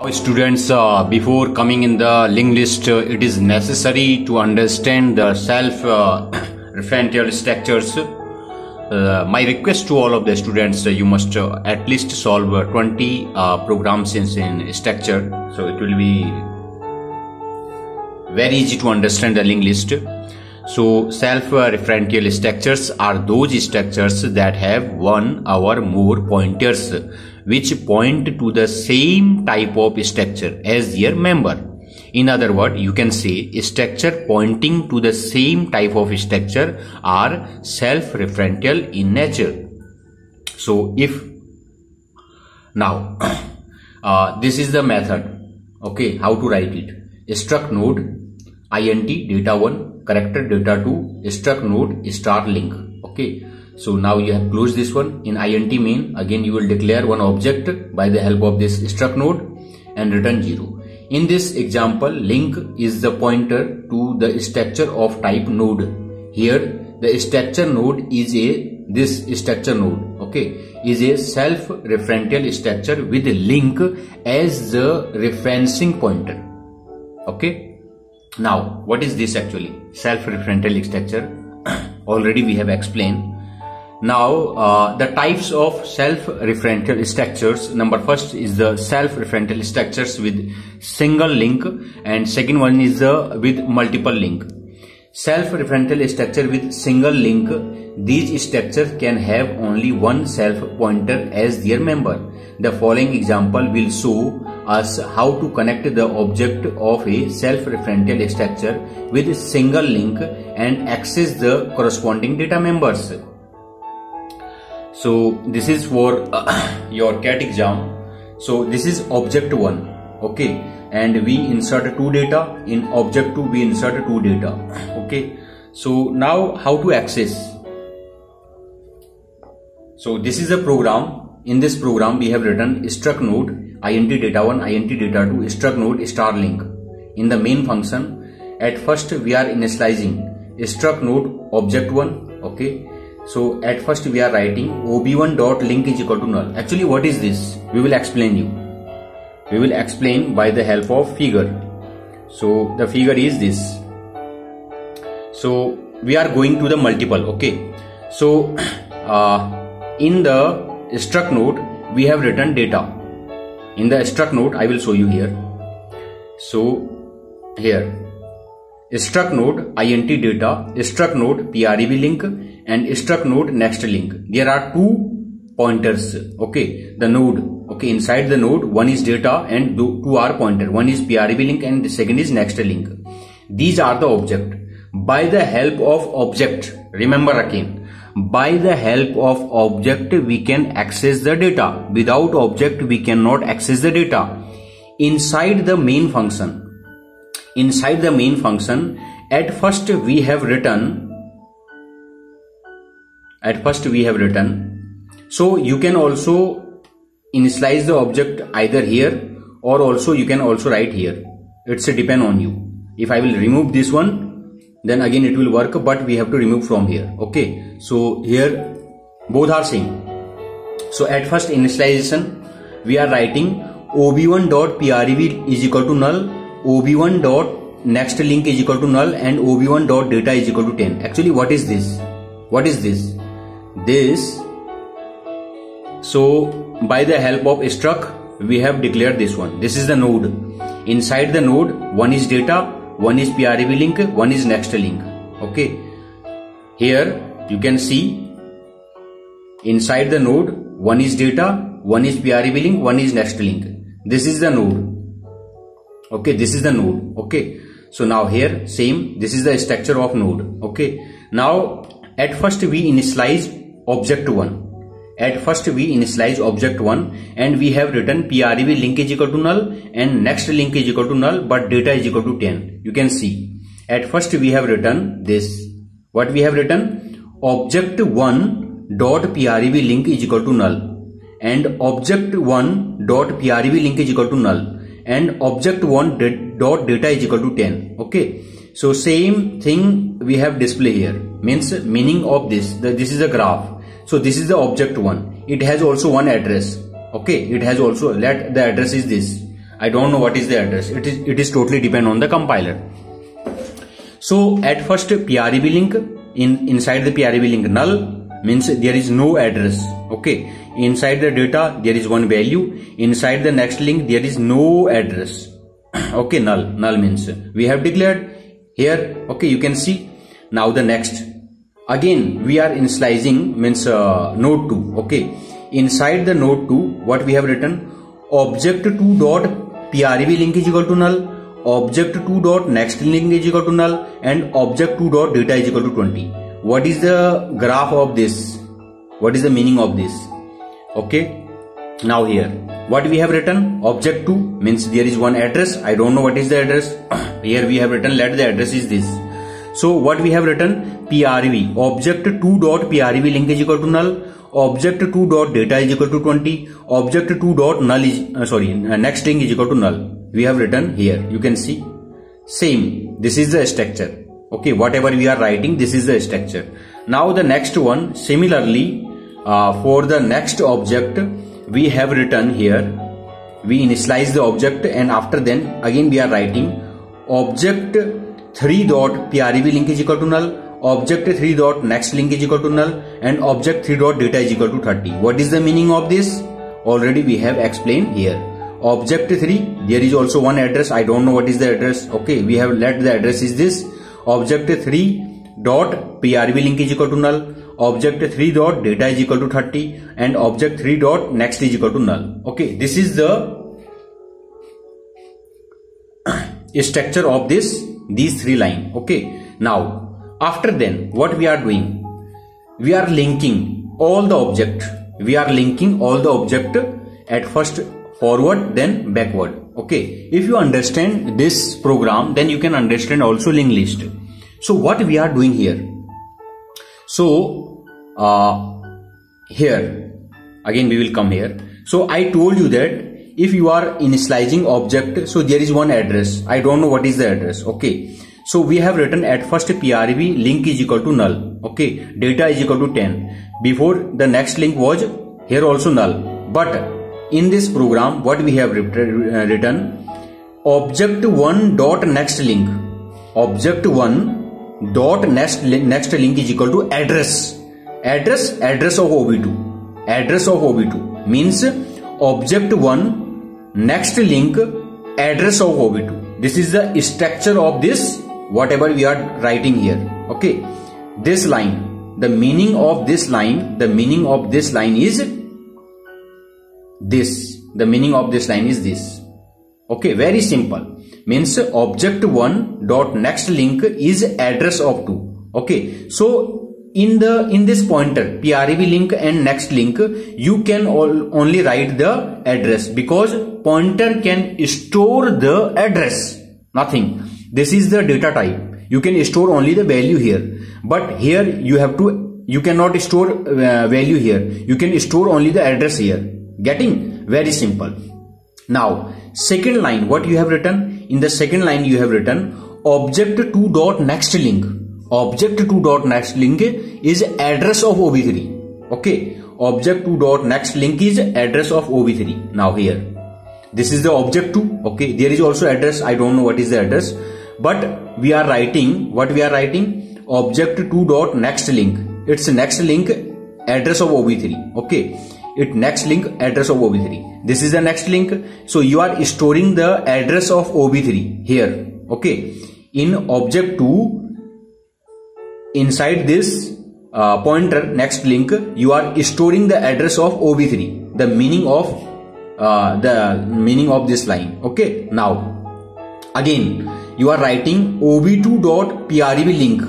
Now students, before coming in the linked list, it is necessary to understand the self-referential structures. My request to all of the students, you must at least solve 20 programs in structure, so it will be very easy to understand the linked list. So self-referential structures are those structures that have one or more pointers which point to the same type of structure as their member. In other words, you can say structure pointing to the same type of structure are self-referential in nature. So if now this is the method, okay, how to write it. Struct node int data 1 character data 2 struct node start link. Okay, so now you have closed this one. In int main, again you will declare one object by the help of this struct node and return 0. In this example, link is the pointer to the structure of type node. Here the structure node is this structure node, okay, is a self-referential structure with link as the referencing pointer. Okay, now what is this actually? Self-referential structure. Already we have explained. Now the types of self-referential structures. Number first is the self-referential structures with single link, and second one is with multiple link. Self-referential structure with single link. These structures can have only one self pointer as their member. The following example will show us how to connect the object of a self-referential structure with single link and access the corresponding data members. So this is for your CAT exam. So this is object 1, okay, and we insert 2 data. In object 2 we insert 2 data. Okay, so now how to access? So this is a program. In this program we have written struct node int data 1 int data 2 struct node star link. In the main function, at first we are initializing struct node object 1. Okay, so at first we are writing ob1 dot link is equal to null. Actually what is this? We will explain you. We will explain by the help of figure. So the figure is this. So we are going to the multiple. Okay, so in the struct node we have written data. In the struct node I will show you here. So here struct node int data, struct node preb link and struct node next link. There are 2 pointers, okay, the node, okay, inside the node one is data and 2 are pointer. One is preb link and the second is next link. These are the object. By the help of object, remember again, by the help of object we can access the data. Without object we cannot access the data. Inside the main function, at first we have written, so you can also initialize the object either here or also you can also write here. It's a depend on you. If I will remove this one, then again it will work, but we have to remove from here. Okay, so here both are same. So at first initialization we are writing ob1 dot preb is equal to null, ob1 dot next link is equal to null, and ob1 dot data is equal to 10. Actually what is this? What is this? So by the help of struct we have declared this one. This is the node. Inside the node one is data, one is preb link, one is next link. Okay, here you can see inside the node one is data, one is preb link, one is next link. This is the node. Okay, this is the node. Okay, so now here same, this is the structure of node. Okay, now at first we initialize object 1. At first we initialize object 1 and we have written preb link is equal to null and next link is equal to null, but data is equal to 10. You can see at first we have written this. What we have written? Object 1 dot preb link is equal to null and object 1 dot preb link is equal to null and object 1 dot data is equal to 10. Okay, so same thing we have display here. Meaning of this, this is a graph. So this is the object 1. It has also one address. Okay, it has also, let the address is this. I don't know what is the address. It is totally depend on the compiler. So at first PREV link, inside the PREV link null means there is no address. Okay, inside the data there is one value. Inside the next link there is no address. Okay, null means we have declared here. Okay, you can see. Now the next, again we are initializing means node 2. Okay, inside the node 2 what we have written, object2 dot PREV link is equal to null, object2 dot next link is equal to null, and object2 dot data is equal to 20. What is the graph of this? What is the meaning of this? Okay, now here what we have written, object2 means there is one address. I don't know what is the address. Here we have written let the address is this. So what we have written, PREV, object2 dot PREV link is equal to null, object2 dot data is equal to 20, object2 dot null is next link is equal to null. We have written here, you can see. Same, this is the structure. Okay, whatever we are writing, this is the structure. Now the next one, similarly for the next object we have written here, we initialize the object, and after then again we are writing object3 dot PREV link is equal to null, object3 dot next link is equal to null, and object3 dot data is equal to 30. What is the meaning of this? Already we have explained here. Object3, there is also one address. I don't know what is the address. Okay, we have let the address is this. Object3 dot PREV link is equal to null, object3 dot data is equal to 30, and object3 dot next is equal to null. Okay, this is the structure of these three lines. Okay, now after then what we are doing, we are linking all the object. We are linking all the object at first forward then backward. Okay, if you understand this program, then you can understand also linked list. So what we are doing here, so here again we will come here. So I told you that if you are initializing object, so there is one address. I don't know what is the address. Okay, so we have written at first PREV link is equal to null. Okay, data is equal to 10. Before the next link was here also null, but in this program what we have written, object1 dot next link, object1 dot next link is equal to address of OB2. Address of OB2 means object1 next link address of OB2. This is the structure of this whatever we are writing here. Okay, this line, the meaning of this line, the meaning of this line is this. The meaning of this line is this. Okay, very simple. Means object1 dot next link is address of 2. Okay, so in this pointer PREV link and next link, you can only write the address, because pointer can store the address, nothing. This is the data type. You can store only the value here, but here you cannot store value here. You can store only the address here. Getting? Very simple. Now second line, what you have written, in the second line you have written object2 dot next link. Object2 dot next link is address of OB3. Okay, object2 dot next link is address of OB3. Now here this is the object2. Okay, there is also address. I don't know what is the address, but we are writing what we are writing, object2 dot next link. It's next link address of OB3. Okay, it next link address of OB3. This is the next link. So you are storing the address of OB3 here. Okay, in object2, inside this pointer next link, you are storing the address of OB3, the meaning of this line. Okay, now again you are writing OB2 dot PREV link.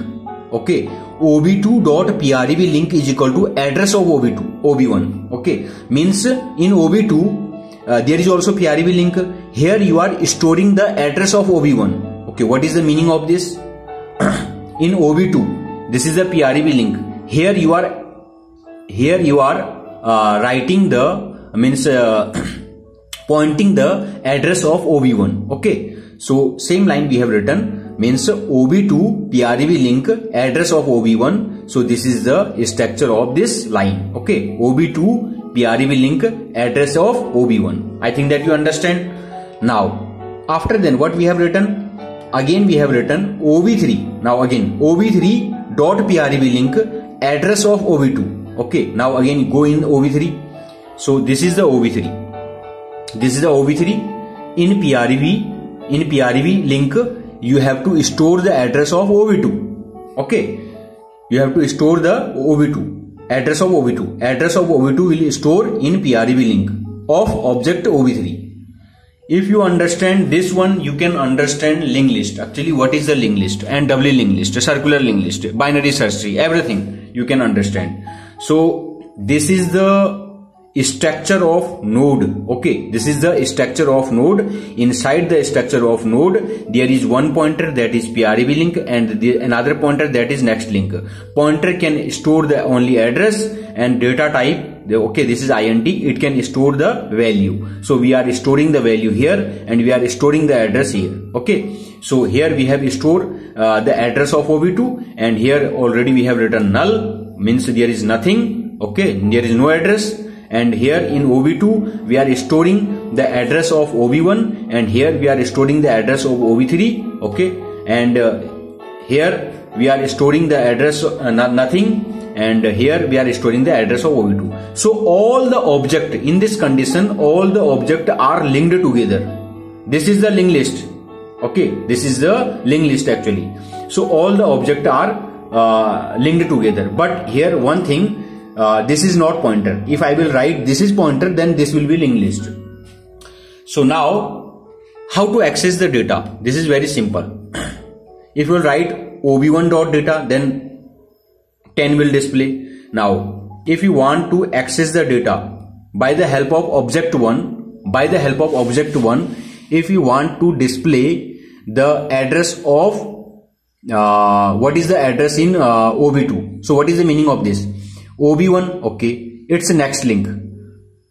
Okay, OB2 dot PREV link is equal to address of OB1. Okay, means in OB2 there is also PREV link. Here you are storing the address of OB1. Okay, what is the meaning of this? In OB2, this is the PREV link. Here you are writing the means pointing the address of OB1. Okay, so same line we have written, means OB2 PREV link address of OB1. So this is the structure of this line. Okay, OB2 PREV link address of OB1. I think that you understand. Now, after then what we have written? Again we have written OB3. Now again OB3 dot PREV link address of OB2. Okay, now again go in OB3. So this is the OB3. This is the OB3. In PREV link you have to store the address of OB2. Okay, you have to store the OB2, address of OB2. Address of OB2 will store in PREV link of object OB3. If you understand this one, you can understand linked list. Actually, what is the linked list? And doubly linked list, circular linked list, binary search tree, everything you can understand. So this is the structure of node. Okay, this is the structure of node. Inside the structure of node there is one pointer, that is PREV link, and another pointer, that is next link. Pointer can store the only address, and data type, okay, this is int, it can store the value. So we are storing the value here and we are storing the address here. Okay, so here we have stored the address of OB2, and here already we have written null, means there is nothing. Okay, there is no address. And here in OB2 we are storing the address of OB1, and here we are storing the address of OB3. Okay, and here we are storing the address nothing, and here we are storing the address of OB2. So all the object in this condition, all the object are linked together. This is the linked list. Okay, this is the linked list actually. So all the object are linked together. But here one thing, this is not pointer. If I will write this is pointer, then this will be linked list. So now how to access the data? This is very simple. If you will write OB1 dot data, then 10 will display. Now if you want to access the data by the help of object 1, if you want to display the address of what is the address in OB2. So what is the meaning of this? OB1, okay, it's a next link.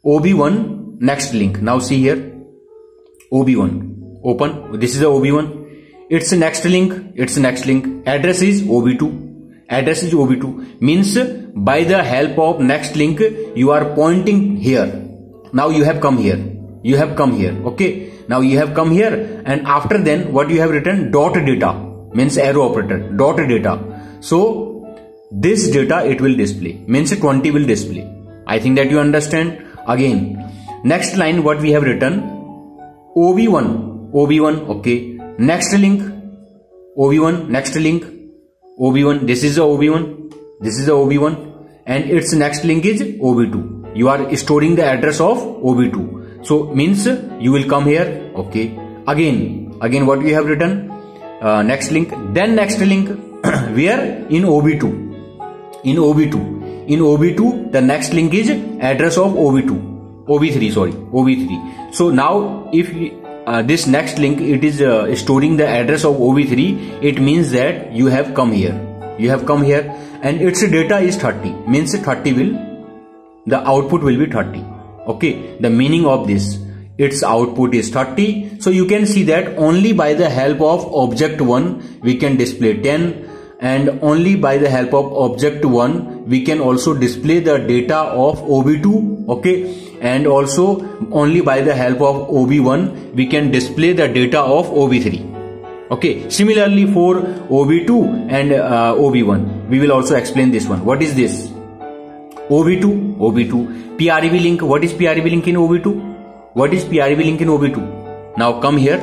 OB1 next link. Now see here, OB1 open. This is the OB1. It's a next link. It's a next link. Address is OB2. Address is OB2. Means by the help of next link you are pointing here. Now you have come here. You have come here. Okay. Now you have come here, and after then what you have written? Dot data, means arrow operator. Dot data. So this data it will display, means 20 will display. I think that you understand. Again, next line what we have written? OB1, okay, next link, OB1, next link, OB1, this is the OB1, and its next link is OB2. You are storing the address of OB2. So means you will come here. Okay, again what we have written? Next link, then next link. Where? In OB2. In OB2 the next link is address of OB3. So now if this next link it is storing the address of OB3, it means that you have come here. And its data is 30, means 30 will, the output will be 30. Okay, the meaning of this, its output is 30. So you can see that only by the help of object 1 we can display 10, and only by the help of object 1 we can also display the data of OB2. Okay, and also only by the help of OB1 we can display the data of OB3. Okay, similarly for OB2 and OB1 we will also explain this one. What is this? OB2 PREV link. What is PREV link in OB2? What is PREV link in OB2? Now come here,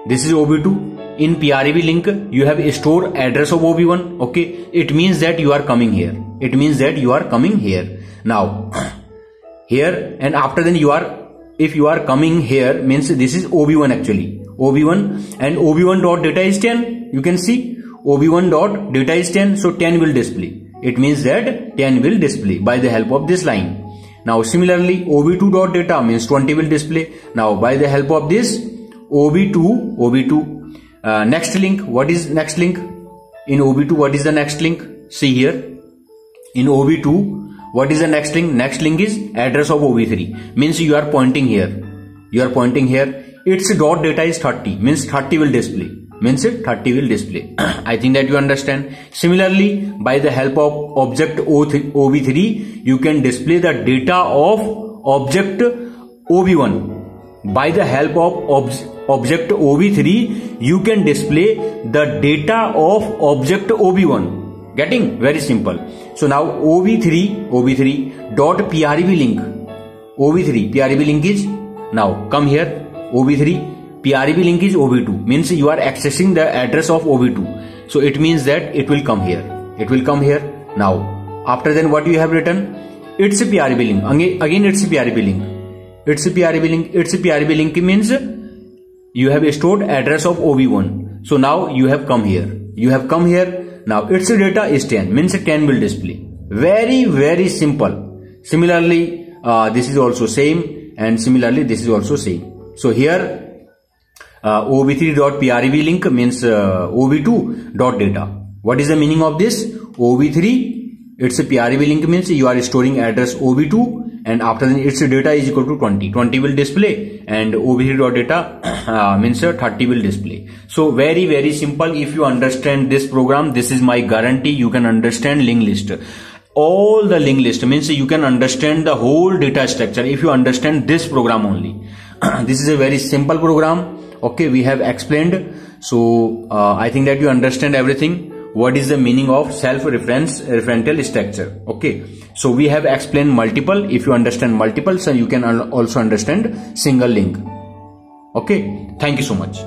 this is OB2. In PREV link you have stored address of OB1. Okay, it means that you are coming here. Now here, and after then if you are coming here, means this is OB1 actually. OB1, and OB1 dot data is 10. You can see OB1 dot data is 10. So 10 will display. It means that 10 will display by the help of this line. Now similarly OB2 dot data means 20 will display. Now by the help of this OB2 next link. What is next link? In OB2 what is the next link? See here, in OB2 what is the next link? Next link is address of OB3, means you are pointing here. Its dot data is 30, means 30 will display. I think that you understand. Similarly, by the help of object OB3 you can display the data of object OB1. by the help of object OB3, you can display the data of object OB1. Getting? Very simple. So now OB3 dot PRV link. OB3 PRV link is, now come here, OB3 PRV link is OB2, means you are accessing the address of OB2. So it means that it will come here. It will come here. Now after then what you have written? It's a PRV link. Again it's a PRV link. It's a PRV link. It's a PRV link means you have stored address of OB1. So now you have come here. You have come here. Now its data is 10, means 10 will display. Very simple. Similarly, this is also same, and similarly this is also same. So here OB3.PRV link means OB2.data. What is the meaning of this? OB3, it's a PRV link means you are storing address OB2, and after that its data is equal to 20. 20 will display, and OB3.data means 30 will display. So very simple. If you understand this program, this is my guarantee, you can understand linked list. All the linked list means you can understand the whole data structure if you understand this program only. This is a very simple program. Okay, we have explained. So I think that you understand everything. What is the meaning of self-referential structure? Okay, so we have explained multiple. If you understand multiple, so you can also understand single link. Okay, thank you so much.